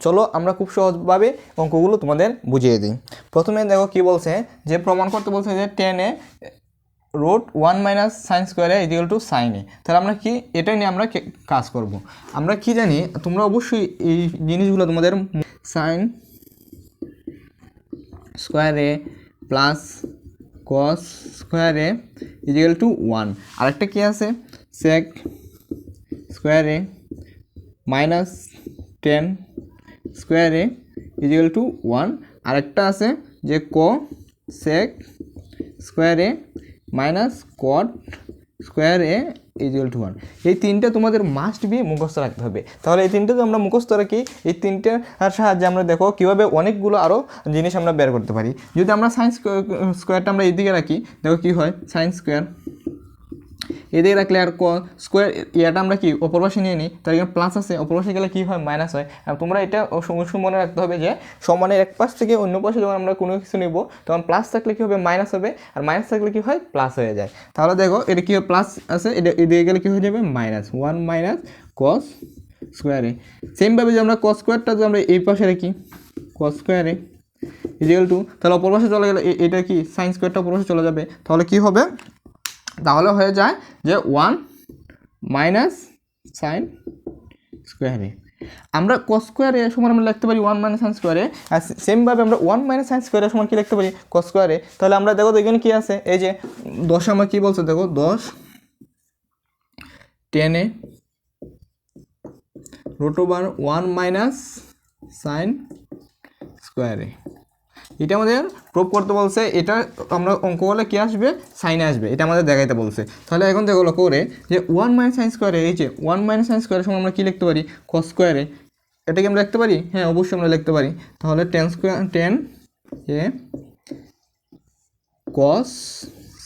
চলো আমরা খুব সহজভাবে অঙ্কগুলো তোমাদের বুঝিয়ে দিই। প্রথমে দেখো কি বলছে, যে প্রমাণ করতে বলছে যে টেনে root 1 minus sine square is equal to sine A. তাহলে আমরা কি এটাই নিয়ে আমরা কাজ করব। আমরা কি জানি, তোমরা অবশ্যই এই জিনিসগুলো তোমাদের সাইন স্কোয়ার এ প্লাস কস স্কোয়ার এ ইজিক্যাল টু 1, আরেকটা কি আছে সেক স্কোয়ার এ মাইনাস 10 স্কোয়ার এ ইজিক্যাল টু 1, আরেকটা আছে যে সেক স্কোয়ার এ মাইনাস কট স্কোয়ার এ ইজিক্যাল টু 1। এই তিনটে তোমাদের মাস্ট বি মুখস্থ রাখতে হবে। তাহলে এই তিনটে যদি আমরা মুখস্থ রাখি, এই তিনটের সাহায্যে আমরা দেখো কীভাবে অনেকগুলো আরও জিনিস আমরা বের করতে পারি। যদি আমরা সাইন স্কোয়ারটা আমরা এইদিকে রাখি, দেখো কী হয়, সাইন স্কোয়ার এদিকে রাখলে আর স্কোয়ার ইয়াটা আমরা কি অপর পাশে নিয়ে নিই, তার এখানে প্লাস আছে, অপর পাশে গেলে কী হয় মাইনাস হয়। আর তোমরা এটা অবশ্যই মনে রাখতে হবে যে সমানের এক পাশ থেকে অন্য পাশে যখন আমরা কোনো কিছু নিব তখন প্লাস থাকলে কী হবে মাইনাস হবে, আর মাইনাস থাকলে কী হয় প্লাস হয়ে যায়। তাহলে দেখো এটা কী হয় প্লাস আছে, এটা এদিকে গেলে কী হয়ে যাবে মাইনাস 1 মাইনাস কস স্কোয়ারে। সেমভাবে যে আমরা কস স্কোয়ারটা যদি আমরা এই পাশে রাখি কস স্কোয়ারে ইজিক্যাল টু, তাহলে অপর পাশে চলে গেলে এটা কি সাইন স্কোয়ারটা অপর পাশে চলে যাবে, তাহলে কী হবে, তাহলে হয়ে যায় যে 1 মাইনাস সাইন স্কোয়ারে। আমরা কস স্কোয়ারে সমান আমরা লিখতে পারি 1 মাইনাস সাইন স্কোয়ারে, আর সেমভাবে আমরা 1 মাইনাস সাইন স্কোয়ারে সমান কি লিখতে পারি কস স্কোয়ারে। তাহলে আমরা দেখো এখানে কী আছে, এই যে 10 আমার কী বলছে দেখো 10 10 রুট ওভার 1 মাইনাস সাইন স্কোয়ারে। এটা আমাদের প্রুভ করতে বলছে, এটা আমরা অঙ্ক করলে কী আসবে সাইনে আসবে, এটা আমাদের দেখাইতে বলছে। তাহলে এখন দেখো করে যে 1 মাইনাস সাইন স্কোয়ারে, এই যে 1 মাইনাস সাইন স্কোয়ারের সময় আমরা কী লিখতে পারি কস স্কোয়ারে, এটাকে আমরা লিখতে পারি, হ্যাঁ অবশ্যই আমরা লিখতে পারি। তাহলে 10 স্কোয়ার 10 এ কস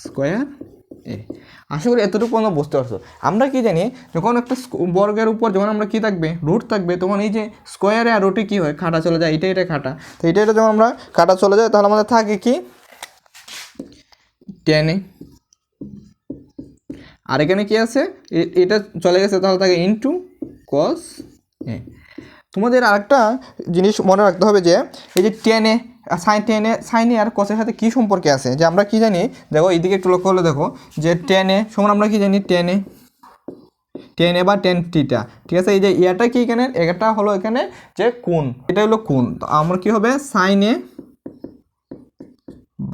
স্কোয়ার এ। আশা করি এতটুকু আমরা বুঝতে পারছো। আমরা কি জানি, যখন একটা বর্গের উপর যখন আমরা কী থাকবে রুট থাকবে, তখন এই যে স্কোয়ারে আর রুটে কী হয় কাটা চলে যায়, এটা কাটা, তো এটা যখন আমরা কাটা চলে যায় তাহলে আমাদের থাকে কি 10 আর এখানে কি আছে এটা চলে গেছে, তাহলে থাকে ইনটু কস এ। তোমাদের আরেকটা জিনিস মনে রাখতে হবে যে এই যে সাইনে আর কসের সাথে কী সম্পর্কে আছে, যে আমরা কি জানি দেখো এইদিকে একটু লক্ষ্য করলে দেখো যে সমান আমরা কি জানি টেন এ বা টেন টিটা, ঠিক আছে। এই যে ইয়াটা কি এখানে, এটা হলো এখানে যে কোণ, এটা হলো কোণ, তো আমার কি হবে সাইন এ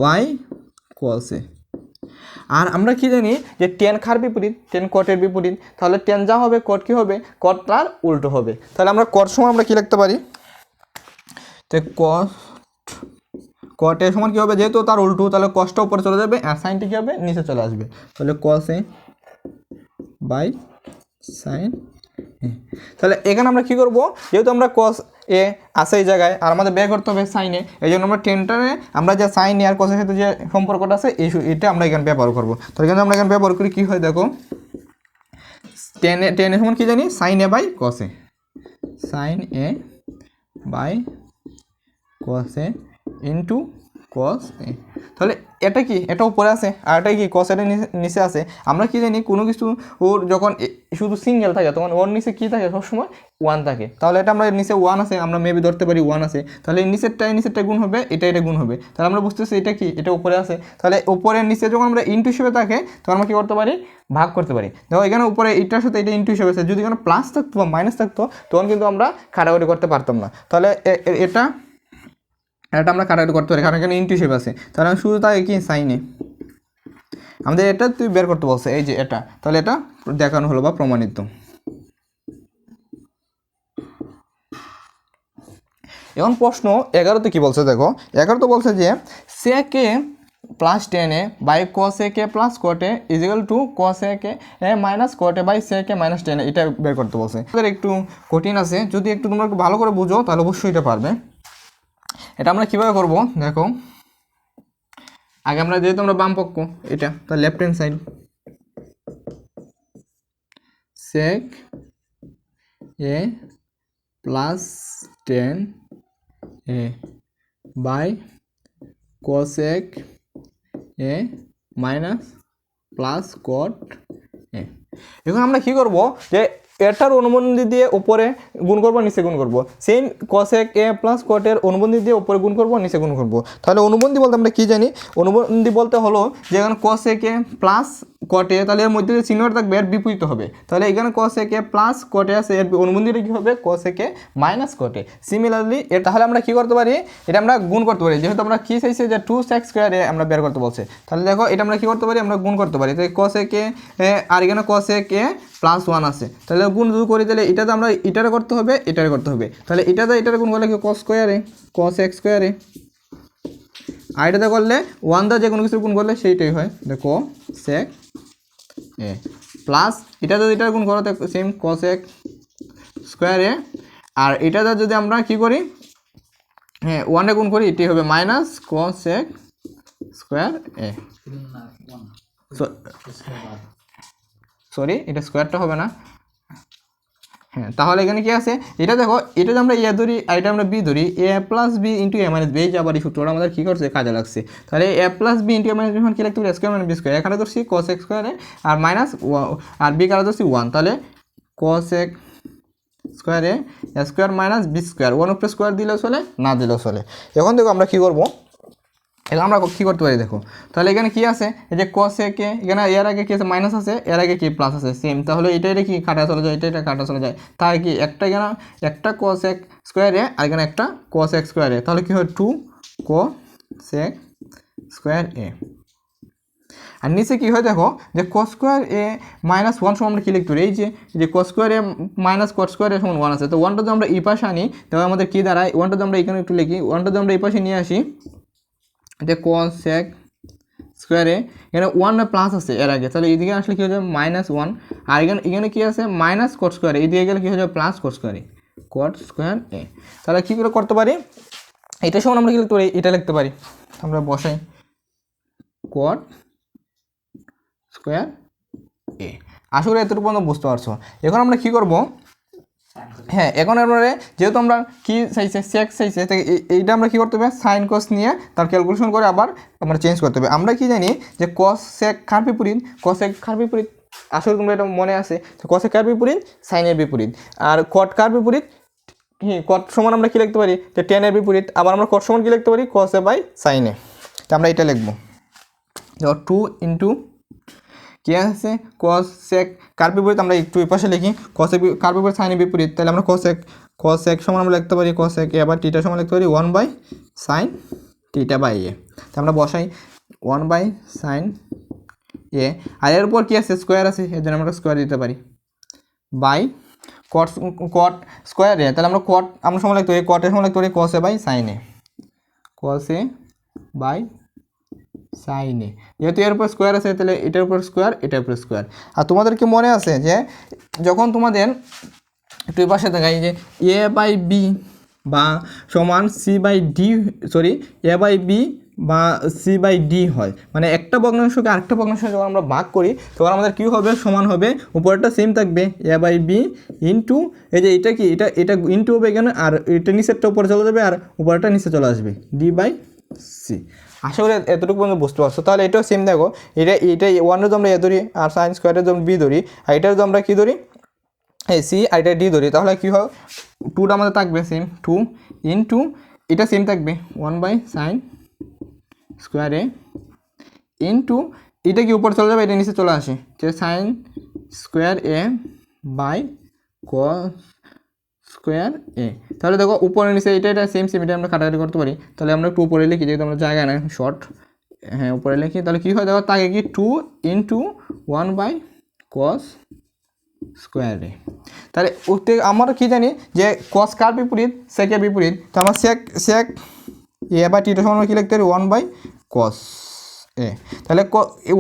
বাই কস এ। আর আমরা কি জানি যে টেন খার বিপরীত, টেন কটের বিপরীত, তাহলে টেন যা হবে কট কি হবে, কট তার উল্টো হবে। তাহলে আমরা কট সময় আমরা কি লিখতে পারি, তো কটের সমান কী হবে, যেহেতু তার উল্টো তাহলে কসটা উপরে চলে যাবে আর সাইনটি কী হবে নিচে চলে আসবে, তাহলে কস এ বাই সাইন এ। তাহলে এখানে আমরা কী করবো, যেহেতু আমরা কস এ আসে এই জায়গায় আর আমাদের বের করতে হবে সাইনে, এই জন্য আমরা টেনটারে আমরা যে সাইন এ আর কসের সাথে যে সম্পর্কটা আছে এটা আমরা এখানে ব্যবহার করবো। তাহলে কিন্তু আমরা এখানে ব্যবহার করি কী হয় দেখো টেনের সমান কী জানি sine A by cos A, sine A by cos A into cos A. তাহলে এটা কি, এটা উপরে আছে আর এটা কি কস এর নিচে আছে। আমরা কি জানি কোনো কিছু ওর যখন শুধু সিঙ্গেল থাকে তখন ওর নিচে কী থাকে সবসময় 1 থাকে, তাহলে এটা আমরা নিচে 1 আছে আমরা মেবি ধরতে পারি 1 আছে, তাহলে নিচেরটা গুণ হবে, এটা গুণ হবে, তাহলে আমরা বুঝতেছি এটা কি এটা উপরে আছে। তাহলে উপরের নিচে যখন আমরা ইন্টু হিসেবে থাকে তখন আমরা কী করতে পারি ভাগ করতে পারি। দেখো এখানে উপরে এটার সাথে এটা ইন্টু হিসেবে আছে, যদি এখানে প্লাস থাকতো বা মাইনাস থাকতো তখন কিন্তু আমরা কাটাকাটি করতে পারতাম না। তাহলে এটা আমরা কাটাকাটি করতে পারি কারণ এখানে ইন্টু হিসেবে আছে, তাহলে আমি শুধু তাই কি সাইনে আমাদের এটা তুই বের করতে বলছে, এই যে এটা, তাহলে এটা দেখানো হলো বা প্রমাণিত। এখন প্রশ্ন 11তে কি বলছে দেখো, 11তে বলছে যে sec a plus 10a by cos a কে plus cot a is equal to cos a কে minus cot a by sec a minus 10a, এটা বের করতে বলছে। আমাদের একটু কঠিন আছে, যদি একটু তোমরা ভালো করে বুঝো তাহলে অবশ্যই এটা পারবে। এটা আমরা কীভাবে করব দেখো, আগে আমরা যেহেতু আমরা বাম পক্ষ এটা, তাহলে left hand side sec a plus 10a by cosec a minus plus cot a। এখন আমরা কী করব যে এটার অনুবন্ধী দিয়ে উপরে গুণ করবো নিচে গুণ করবো, same cosec a plus cot এর অনুবন্ধী দিয়ে উপরে গুণ করবো নিচে গুণ করবো। তাহলে অনুবন্ধী বলতে আমরা কি জানি, অনুবন্ধী বলতে হলো যে এখানে cosec a plus cot a, তাহলে এর মধ্যে যে চিহ্নটা থাকবে এর বিপরীত হবে। তাহলে এখানে cosec a plus cot a আছে, এর অনুবন্ধীটা কী হবে cosec a minus cot a। Similarly তাহলে আমরা কি করতে পারি, এটা আমরা গুণ করতে পারি, যেহেতু আমরা কি চাইছি যে 2sec স্কোয়ার a আমরা বের করতে বলছে। তাহলে দেখো এটা আমরা কি করতে পারি, আমরা গুণ করতে পারি। তাই cosec a আর এখানে cosec a প্লাস 1 আছে, তাহলে গুণ যদি করি তাহলে এটাতে আমরা এটারে করতে হবে এটারে করতে হবে, তাহলে এটাতে এটারে গুণ করলে কি cos square a cosec square a, আর এটাতে করলে 1 দা যে কোনো কিছু গুণ করলে সেইটাই হয় দেখো sec a প্লাস এটাতে এটা গুণ করো সেম cosec স্কোয়ার a, আর এটাতে যদি আমরা কি করি হ্যাঁ 1 এ গুণ করি এটাই হবে minus cosec square a। Sorry এটা স্কোয়ারটা হবে না, হ্যাঁ তাহলে এখানে কি আছে এটা দেখো, এটা যদি আমরা a ধরি আর এটা আমরা b ধরি, a plus b into a minus b, এই যে আবার এই সূত্রটা আমাদের কী করছে কাজে লাগছে। তাহলে a plus b into a minus b কি লিখতে পারি স্কোয়ার মাইনাস b স্কোয়ার, এখানে ধরছি cosec স্কোয়ারে আর মাইনাস আর b কারা ধরছি 1, তাহলে cosec স্কোয়ারে a square minus b square, 1 উপরে স্কোয়ার দিলেও চলে না দিলেও চলে। এখন দেখো আমরা কী করবো, এখন আমরা কী করতে পারি দেখো, তাহলে এখানে কি আছে এই যে cosec a, এখানে এর আগে কি আছে মাইনাস আছে, এর আগে কি প্লাস আছে সেম, তাহলে এটা কি কাটা চলে যায়, এটা কাটা চলে যায়, তাই কি একটা এখানে একটা cosec স্কোয়ার a আর এখানে একটা cosec স্কোয়ার a, তাহলে কি হয় 2 cosec স্কোয়ার a। আর নিচে কি হয় দেখো যে cos স্কোয়ার a মাইনাস 1 সমান আমরা কি লিখতে পারি, এই যে cos square a minus cot square a সমান 1 আছে, তো 1টা যদি আমরা এই পাশে আনি তাহলে আমাদের কি দাঁড়ায়, 1টা যদি আমরা এখানে একটু লিখি, 1টা যদি আমরা এই পাশে নিয়ে আসি এটা cosec স্কোয়ার a, এখানে 1 প্লাস আছে এর আগে, তাহলে এইদিকে আসলে কী হয়ে যাবে মাইনাস 1, আর এখানে কী আছে মাইনাস cot স্কোয়ার a, এইদিকে গেলে কী হয়ে যাবে plus cot square a cot square a। তাহলে কী করে করতে পারি, এটা সমান আমরা কি লিখতে পারি, এটা লিখতে পারি, আমরা বসাই cot স্কোয়ার a। আশা করি এতটুকু পর্যন্ত বুঝতে পারছো। এখন আমরা কী করবো, হ্যাঁ এখন এবারে যেহেতু আমরা কি চাইছে সেক চাইছে, এইটা আমরা কী করতে হবে সাইন কস নিয়ে তার ক্যালকুলেশন করে আবার আমরা চেঞ্জ করতে হবে। আমরা কি জানি যে কস সেক কার বিপরীত, কসেক কার বিপরীত, আসলে তোমরা এটা মনে আছে কসেক কার বিপরীত সাইনের বিপরীত, আর কট কার বিপরীত কট সমান আমরা কি লিখতে পারি যে টেনের বিপরীত, আবার আমরা কট সমান কি লিখতে পারি কসে বাই সাইনে, তো আমরা এটা লিখবো 2 ইন্টু কি আছে cosec কার বিপরীত, আমরা একটু এই পাশে লিখি cosec কার বিপরীত সাইনের বিপরীত, তাহলে আমরা cosec সমান আমরা লিখতে পারি cosec a, আবার টিটা সমান লিখতে পারি 1 বাই সাইন টিটা বাই এ, তো আমরা বসাই 1 বাই সাইন এ, আর এর উপর কি আছে স্কোয়ার আছে, এর জন্য আমরা স্কোয়ার দিতে পারি বাই cot স্কোয়ার এ, তাহলে আমরা cot আমরা সমান লিখতে পারি cot এর সমান লিখতে পারি cos a by sine A, cos a by সাইনে, যেহেতু এর উপর স্কোয়ার আছে তাহলে এটার উপর স্কোয়ার এটার উপর স্কোয়ার। আর তোমাদের কি মনে আছে যে যখন তোমাদের একটু পাশে দেখাই যে এ বাই বি বা সমান C by D, sorry A by B বা সি বাই ডি হয়, মানে একটা ভগ্নাংশকে আরেকটা ভগ্নাংশ যখন আমরা ভাগ করি তখন আমাদের কী হবে সমান হবে, উপরটা সেম থাকবে এ বাই বি ইন্টু এই যে এটা কি এটা ইন্টু হবে এখানে, আর এটা নিচেরটা উপরে চলে যাবে আর উপরটা নিচে চলে আসবে ডি বাই সি। আশা করি এতটুকু পর্যন্ত বুঝতে পারছো। তাহলে এটাও সেম দেখো, এটা 1 যদি আমরা এ ধরি আর সাইন স্কোয়ারের যদি বি ধরি, আর এটা যদি আমরা কী ধরি এই সি আর এটা ডি ধরি, তাহলে কী হয় 2টা আমাদের থাকবে সেম 2 ইন্টু এটা সেম থাকবে 1 by sine square A into এটা কি উপর চলে যাবে এটা নিচে চলে আসে যে sine square A by cos square A. তাহলে দেখো উপরে নিচে এটা সেম এটা আমরা কাটাকাটি করতে পারি, তাহলে আমরা একটু উপরে লিখি যেহেতু আমরা জায়গা নেই শর্ট, হ্যাঁ উপরে লিখি, তাহলে কী হয় দেখো তাকে কি 2 into 1 by cos square A. তাহলে আমরা কি জানি যে কস কার বিপরীত সেকের বিপরীত, তো আমরা সেক এ বা টিটা সমান কী লিখতে পারি 1 বাই কস এ, তাহলে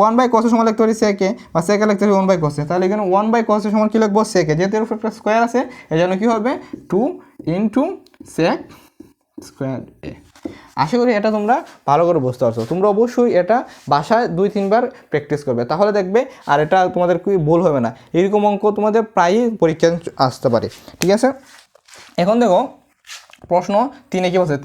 1 বাই কসের সমান লিখতে পারি সেকে বা সেকে লিখতে পারি 1 বাই কসে, তাহলে এখানে 1 বাই কসের সমান কী লিখবো সেকে, যেহেতু এর উপর একটা স্কোয়ার আছে এই জন্য কী হবে 2 ইন্টু সেক স্কোয়ার এ। আশা করি এটা তোমরা ভালো করে বুঝতে পারছো। তোমরা অবশ্যই এটা বাসায় 2-3 বার প্র্যাকটিস করবে, তাহলে দেখবে আর এটা তোমাদের কি ভুল হবে না, এরকম অঙ্ক তোমাদের প্রায়ই পরীক্ষা আসতে পারে। ঠিক আছে, এখন দেখো প্রশ্ন 3-এ কী বলছে,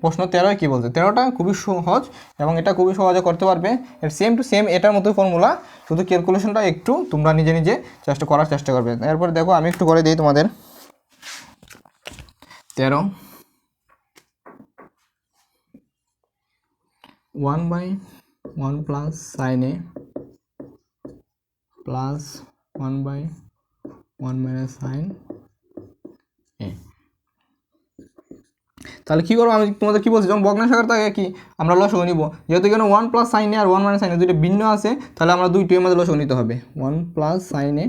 প্রশ্ন 13-এ কী বলছে। 13টা খুবই সহজ এবং এটা খুবই সহজে করতে পারবে। এর সেম টু সেম এটার মতোই ফর্মুলা, শুধু ক্যালকুলেশনটা একটু তোমরা নিজে নিজে করার চেষ্টা করবে। এরপরে দেখো আমি একটু করে দিই তোমাদের। 13 1/1 plus sign A plus 1/1 minus sine A. তাহলে কী করবো, আমি তোমাদের কী বলছি, যখন ভগ্নাংশ আকার থাকে কি আমরা লসাগু নিব, যেহেতু এখানে 1 প্লাস সাইন এ আর 1 মাইনাস সাইন এ দুইটা ভিন্ন আছে, তাহলে আমরা দুইটির মধ্যে লসাগু নিতে হবে। 1 প্লাস সাইন এ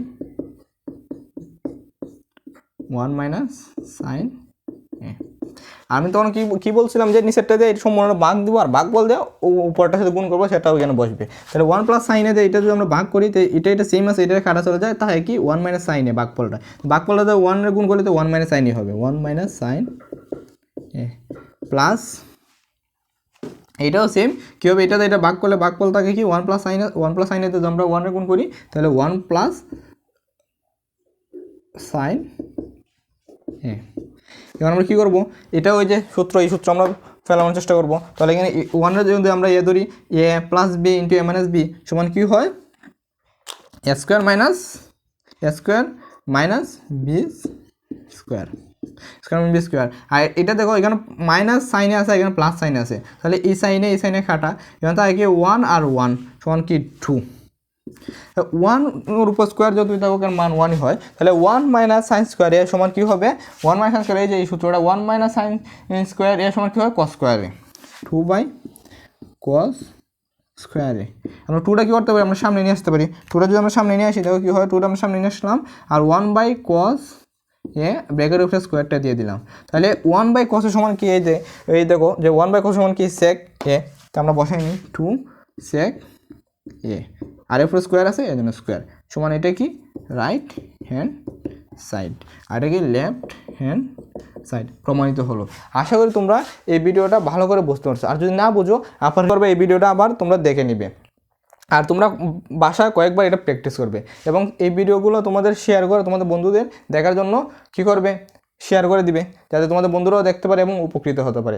1 মাইনাস সাইন এ। আমি তখন কি বলছিলাম যে নিচেরটাতে এই সম্পূর্ণ ভাগ দিব আর ভাগ বল দিয়ে উপরটার সাথে গুণ করবো, সেটাও এখানে বসবে। তাহলে 1 প্লাস সাইনে দিয়ে এটা যদি আমরা ভাগ করি, তো এটা সেম আছে, এটা কাটা চলে যায়, তাহলে কি 1 মাইনাস সাইনে ভাগফলটা 1 এর গুণ করলে তো 1 মাইনাস সাইনই হবে। 1 মাইনাস সাইন এ প্লাস এটাও সেম কী হবে, এটাতে এটা ভাগ করলে ভাগফল থাকে কি 1 প্লাস সাইনে যদি আমরা 1 এর গুণ করি, তাহলে 1 প্লাস সাইন এ। এবার আমরা কী করবো, এটা ওই যে সূত্র, এই সূত্র আমরা ফেলানোর চেষ্টা করবো। তাহলে এখানে 1-এর যদি আমরা ধরি A plus B into A minus B সমান কী হয়, A square minus B square B square. আর এটা দেখো এখানে মাইনাস সাইনে আছে, এখানে প্লাস সাইনে আছে, তাহলে এই সাইনে খাটা, এখানে তাহলে কি 1 আর 1 সমান কি 2। 1 এর উপর স্কোয়ার যদি থাকুক মান 1ই হয়, তাহলে 1 মাইনাস সাইন স্কোয়ার এ সমান কী হবে, 1 মাইনাস সাইন স্কোয়ার, এই যে এই সূত্রটা 1 মাইনাস সাইন স্কোয়ার এ সমান কী হয়, কস স্কোয়ার এ, 2/cos স্কোয়ার এ। আমরা 2টা কী করতে পারি, আমরা সামনে নিয়ে আসতে পারি। 2টা যদি আমরা সামনে নিয়ে আসি দেখো কী হয়, 2টা আমরা সামনে নিয়ে আসলাম আর 1/cos এ ব্র্যাকেটের উপরে স্কোয়ারটা দিয়ে দিলাম। তাহলে 1/cos এর সমান কি, এই দেখো যে 1/cos সমান কি sec এ, তো আমরা বসাই নিই 2 sec এ, আর এর উপরে স্কোয়ার আছে এই জন্য স্কোয়ার সমান এটা কি রাইট হ্যান্ড সাইড, আর এটা কি লেফট হ্যান্ড সাইড, প্রমাণিত হলো। আশা করি তোমরা এই ভিডিওটা ভালো করে বুঝতে পারছো, আর যদি না বুঝো আবার করবে এই ভিডিওটা আবার তোমরা দেখে নিবে, আর তোমরা বাসায় কয়েকবার এটা প্র্যাকটিস করবে এবং এই ভিডিওগুলো তোমাদের শেয়ার করে তোমাদের বন্ধুদের দেখার জন্য কী করবে, শেয়ার করে দিবে, যাতে তোমাদের বন্ধুরাও দেখতে পারে এবং উপকৃত হতে পারে।